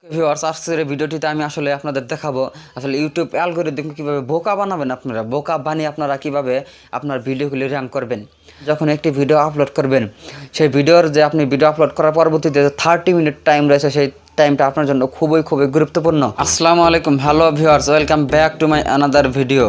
Viewers, আজকের এই ভিডিওটিতে আমি আসলে আপনাদের দেখাবো আসলে ইউটিউব অ্যালগরিদম কীভাবে বোকা বানাবেন। আপনারা বোকা বানিয়ে আপনারা কীভাবে আপনার ভিডিওগুলি র্যাঙ্ক করবেন। যখন একটি ভিডিও আপলোড করবেন, সেই ভিডিওর যে আপনি ভিডিও আপলোড করার পরবর্তীতে 30 মিনিট টাইম রয়েছে, সেই টাইমটা আপনার জন্য খুবই গুরুত্বপূর্ণ। আসসালামু আলাইকুম, hello viewers, welcome back to my another video.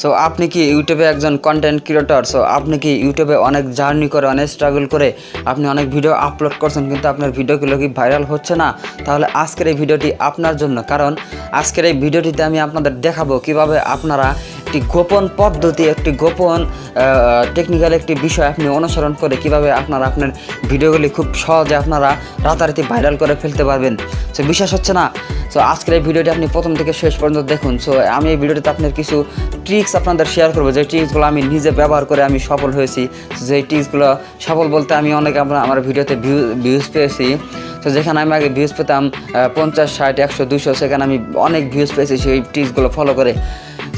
So আপনি কি ইউটিউবে একজন কন্টেন্ট ক্রিয়েটর? সো আপনি কি ইউটিউবে অনেক জার্নি করে, অনেক স্ট্রাগল করে আপনি অনেক ভিডিও আপলোড করছেন, কিন্তু আপনার ভিডিওগুলো কি ভাইরাল হচ্ছে না? তাহলে আজকের এই ভিডিওটি আপনার জন্য, কারণ আজকের এই ভিডিওটিতে আমি আপনাদের দেখাবো কিভাবে আপনারা একটি গোপন পদ্ধতি, একটি গোপন টেকনিক্যাল একটি বিষয় আপনি অনুসরণ করে কিভাবে আপনারা আপনার ভিডিওগুলি খুব সহজে আপনারা রাতারাতি ভাইরাল করে ফেলতে পারবেন। সো বিশ্বাস হচ্ছে না? সো আজকের এই ভিডিওটি আপনি প্রথম থেকে শেষ পর্যন্ত দেখুন। সো আমি এই ভিডিওটিতে আপনার কিছু ট্রিক্স আপনাদের শেয়ার করবো, যে ট্রিক্সগুলো আমি নিজে ব্যবহার করে আমি সফল হয়েছি। যে ট্রিক্সগুলো সফল বলতে আমি অনেক আমার ভিডিওতে ভিউজ পেয়েছি। তো যেখানে আমি আগে ভিউজ পেতাম 50, 60, 100, 200, সেখানে আমি অনেক ভিউজ পেয়েছি সেই ট্রিক্সগুলো ফলো করে।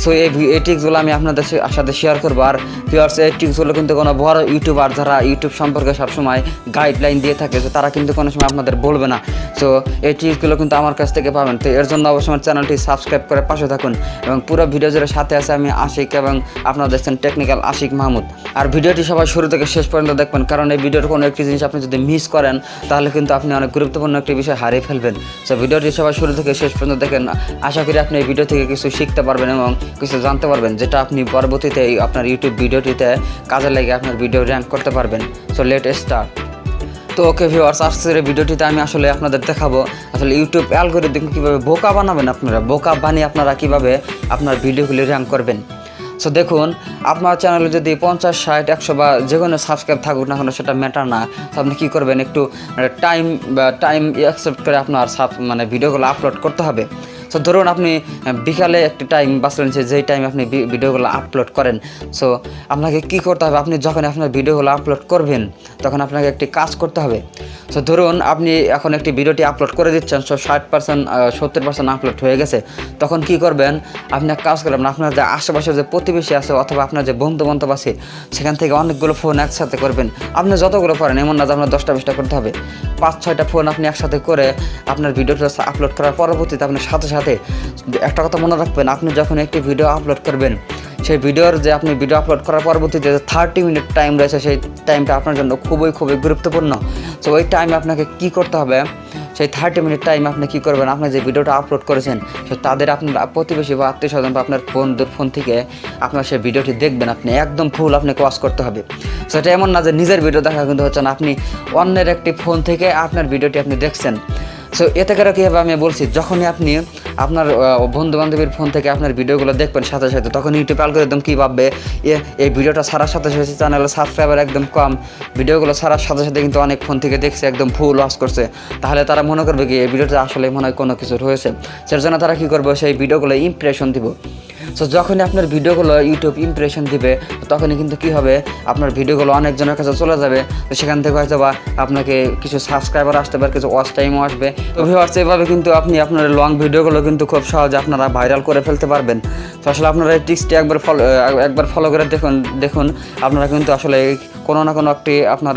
সো এই ট্রিক্সগুলো আমি আপনাদের সাথে শেয়ার করবো। আর ভিউয়ার্স, এই ট্রিক্সগুলো কিন্তু কোনো বড় ইউটিউবার যারা ইউটিউব সম্পর্কে সবসময় গাইডলাইন দিয়ে থাকে, তো তারা কিন্তু কোনো সময় আপনাদের বলবে না। সো এই ট্রিক্সগুলো কিন্তু আমার কাছ থেকে পাবেন। তো এর জন্য অবশ্যই আমার চ্যানেলটি সাবস্ক্রাইব করে পাশে থাকুন, এবং পুরো ভিডিও জুড়ে সাথে আছে আমি আশিক, এবং আপনারা দেখছেন টেকনিক্যাল আশিক মাহমুদ। আর ভিডিওটি সবাই শুরু থেকে শেষ পর্যন্ত দেখবেন, কারণ এই ভিডিওর কোনো একটি জিনিস আপনি যদি মিস করেন তাহলে কিন্তু আপনি অনেক গুরুত্বপূর্ণ একটি বিষয় হারিয়ে ফেলবেন। সো ভিডিওটি সবাই শুরু থেকে শেষ পর্যন্ত দেখেন। আশা করি আপনি এই ভিডিও থেকে কিছু শিখতে পারবেন এবং কিছু জানতে পারবেন, যেটা আপনি পরবর্তীতে আপনার ইউটিউব ভিডিওটিতে কাজে লেগে আপনার ভিডিও র্যাঙ্ক করতে পারবেন। So let start. তো ওকে ভিউয়ার্স, আজকের এই ভিডিওটিতে আমি আসলে আপনাদের দেখাবো আসলে ইউটিউব অ্যালগরিদম কীভাবে বোকা বানাবেন। আপনারা বোকা বানিয়ে আপনারা কীভাবে আপনার ভিডিওগুলি র্যাঙ্ক করবেন। সো দেখুন, আপনার চ্যানেলে যদি 50, 60, 100 বা যে কোনো সাবস্ক্রাইব থাকুক না কেন, সেটা ম্যাটার না। তো আপনি কী করবেন, একটু টাইম অ্যাকসেপ্ট করে আপনার ভিডিওগুলো আপলোড করতে হবে। সো ধরুন আপনি বিকালে একটি টাইম বাছলেন, যেই টাইমে আপনি ভিডিওগুলো আপলোড করেন। সো আপনাকে কী করতে হবে, আপনি যখন আপনার ভিডিওগুলো আপলোড করবেন তখন আপনাকে একটি কাজ করতে হবে। সো ধরুন আপনি এখন একটি ভিডিওটি আপলোড করে দিচ্ছেন, সো 60%, 70% আপলোড হয়ে গেছে। তখন কি করবেন, আপনি এক কাজ করবেন, আপনার যে আশেপাশে যে প্রতিবেশী আছে অথবা আপনার যে বন্ধু বান্ধব আছে, সেখান থেকে অনেকগুলো ফোন একসাথে করবেন। আপনি যতগুলো পারেন, এমন না যে আপনার 10টা 20টা করতে হবে, 5-6টা ফোন আপনি একসাথে করে আপনার ভিডিওটা আপলোড করার পরবর্তীতে আপনার সাথে একটা কথা মনে রাখবেন, আপনি যখন একটি ভিডিও আপলোড করবেন, সেই ভিডিওর যে আপনি ভিডিও আপলোড করার পরবর্তীতে 30 মিনিট টাইম রয়েছে, সেই টাইমটা আপনার জন্য খুবই গুরুত্বপূর্ণ। সো ওই টাইমে আপনাকে কি করতে হবে, সেই 30 মিনিট টাইম আপনি কী করবেন, আপনি যে ভিডিওটা আপলোড করেছেন, সো তাদের আপনার প্রতিবেশী বা আত্মীয় স্বজন বা আপনার বন্ধুর ফোন থেকে আপনার সেই ভিডিওটি দেখবেন। আপনি একদম ফুল আপনি ওয়াচ করতে হবে। সো এটা এমন না যে নিজের ভিডিও দেখা কিন্তু হচ্ছে না, আপনি অন্যের একটি ফোন থেকে আপনার ভিডিওটি আপনি দেখছেন। সো এতে করে কী হবে, আমি বলছি, যখনই আপনি আপনার বন্ধু বান্ধবীর ফোন থেকে আপনার ভিডিওগুলো দেখবেন সাথে তখন ইউটিউব অ্যালগরিদম কী ভাববে, এই ভিডিওটা ছাড়ার সাথে চ্যানেলের সাবস্ক্রাইবার একদম কম, ভিডিওগুলো ছাড়ার সাথে কিন্তু অনেক ফোন থেকে দেখছে, একদম ফুল ওয়াচ করছে। তাহলে তারা মনে করবে কি এই ভিডিওটা আসলে মনে হয় কোনো কিছু রয়েছে। সেই জন্য তারা কী করবে, সেই ভিডিওগুলো ইমপ্রেশন দিব। সো যখনই আপনার ভিডিওগুলো ইউটিউব ইমপ্রেশন দিবে, তখনই কিন্তু কী হবে, আপনার ভিডিওগুলো অনেকজনের কাছে চলে যাবে। তো সেখান থেকে হয়তো বা আপনাকে কিছু সাবস্ক্রাইবার আসতে পারে, কিছু ওয়াচ টাইমও আসবে। তো ভিউয়ার্স, এভাবে কিন্তু আপনি আপনার লং ভিডিওগুলো কিন্তু খুব সহজে আপনারা ভাইরাল করে ফেলতে পারবেন। তো আসলে আপনারা এই টিপসটি একবার ফলো করে দেখুন আপনারা কিন্তু আসলে কোনো না কোনো একটি আপনার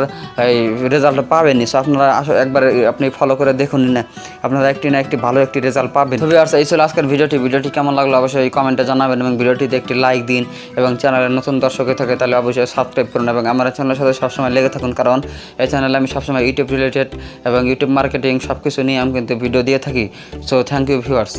এই রেজাল্ট পাবেনই। সো আপনারা একবার আপনি ফলো করে দেখুন না, আপনারা একটি না একটি ভালো একটি রেজাল্ট পাবেন। তো ভিউয়ার্স, এই ছিল আজকের ভিডিওটি কেমন লাগলো অবশ্যই কমেন্টে জানাবেন, এবং ভিডিওটিতে একটি লাইক দিন, এবং চ্যানেলের নতুন দর্শক থাকে তাহলে অবশ্যই সাবস্ক্রাইব করুন, এবং আমার চ্যানেলের সাথে সবসময় লেগে থাকুন, কারণ এই চ্যানেলে আমি সবসময় ইউটিউব রিলেটেড এবং ইউটিউব মার্কেটিং সব কিছু নিয়ে আমি কিন্তু ভিডিও দিয়ে থাকি। So thank you viewers.